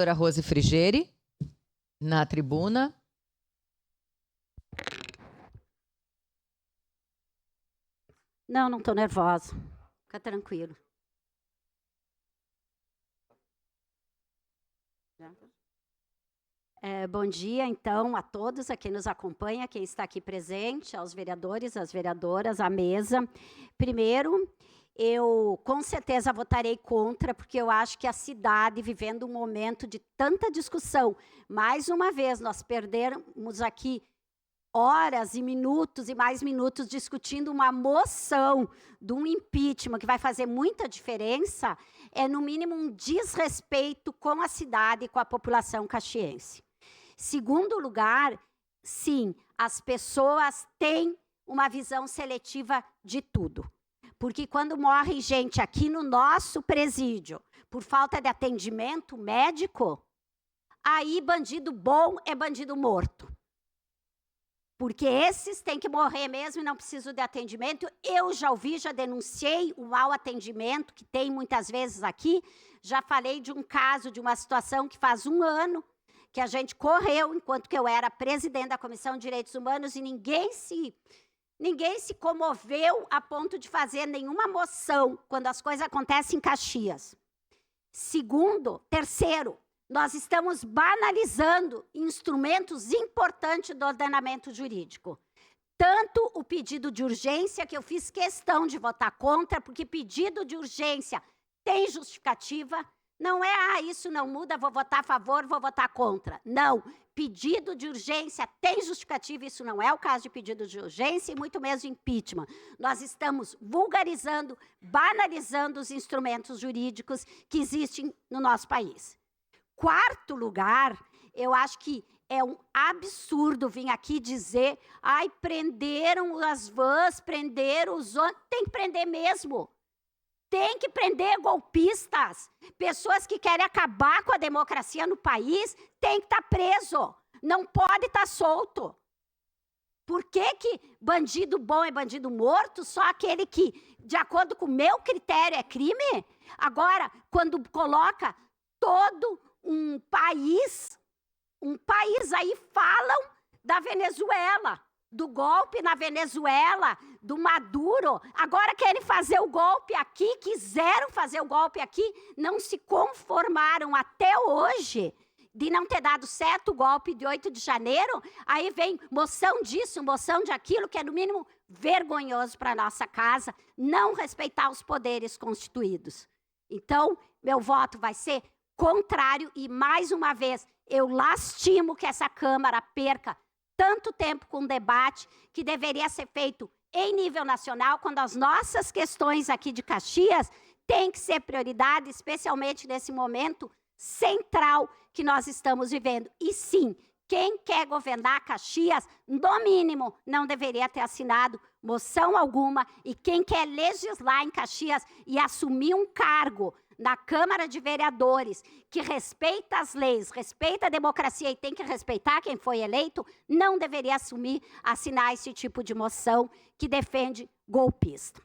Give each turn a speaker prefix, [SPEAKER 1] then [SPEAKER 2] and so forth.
[SPEAKER 1] Doutora Rose Frigeri, na tribuna.
[SPEAKER 2] Não estou nervosa. Fica tranquilo. Bom dia, então, a todos, a quem nos acompanha, quem está aqui presente, aos vereadores, às vereadoras, à mesa. Primeiro, eu com certeza votarei contra, porque eu acho que a cidade, vivendo um momento de tanta discussão, mais uma vez, nós perdemos aqui horas e mais minutos discutindo uma moção de um impeachment que vai fazer muita diferença, é no mínimo um desrespeito com a cidade e com a população caxiense. Segundo lugar, sim, as pessoas têm uma visão seletiva de tudo. Porque quando morre gente aqui no nosso presídio, por falta de atendimento médico, aí bandido bom é bandido morto. Porque esses têm que morrer mesmo e não precisam de atendimento. Eu já ouvi, já denunciei o mau atendimento que tem muitas vezes aqui. Já falei de um caso, de uma situação que faz 1 ano, que a gente correu, enquanto que eu era presidente da Comissão de Direitos Humanos, e ninguém se comoveu a ponto de fazer nenhuma moção quando as coisas acontecem em Caxias. Terceiro, nós estamos banalizando instrumentos importantes do ordenamento jurídico. Tanto o pedido de urgência, que eu fiz questão de votar contra, porque pedido de urgência tem justificativa. Não é, isso não muda, vou votar a favor, vou votar contra. Não, pedido de urgência tem justificativa, isso não é o caso de pedido de urgência e muito menos de impeachment. Nós estamos vulgarizando, banalizando os instrumentos jurídicos que existem no nosso país. Quarto lugar, eu acho que é um absurdo vir aqui dizer, prenderam as vans, prenderam os ônibus. Tem que prender mesmo. Tem que prender golpistas. Pessoas que querem acabar com a democracia no país, tem que estar preso. Não pode estar solto. Por que bandido bom é bandido morto? Só aquele que, de acordo com o meu critério, é crime? Agora, quando coloca todo um país aí falam da Venezuela, do golpe na Venezuela, do Maduro. Agora querem fazer o golpe aqui, quiseram fazer o golpe aqui, não se conformaram até hoje de não ter dado certo o golpe de 8 de janeiro. Aí vem moção disso, moção de aquilo, que é no mínimo vergonhoso para a nossa casa, não respeitar os poderes constituídos. Então, meu voto vai ser contrário e, mais uma vez, eu lastimo que essa Câmara perca tanto tempo com debate que deveria ser feito em nível nacional, quando as nossas questões aqui de Caxias têm que ser prioridade, especialmente nesse momento central que nós estamos vivendo. E sim, quem quer governar Caxias, no mínimo, não deveria ter assinado moção alguma, e quem quer legislar em Caxias e assumir um cargo na Câmara de Vereadores, que respeita as leis, respeita a democracia e tem que respeitar quem foi eleito, não deveria assinar esse tipo de moção que defende golpista.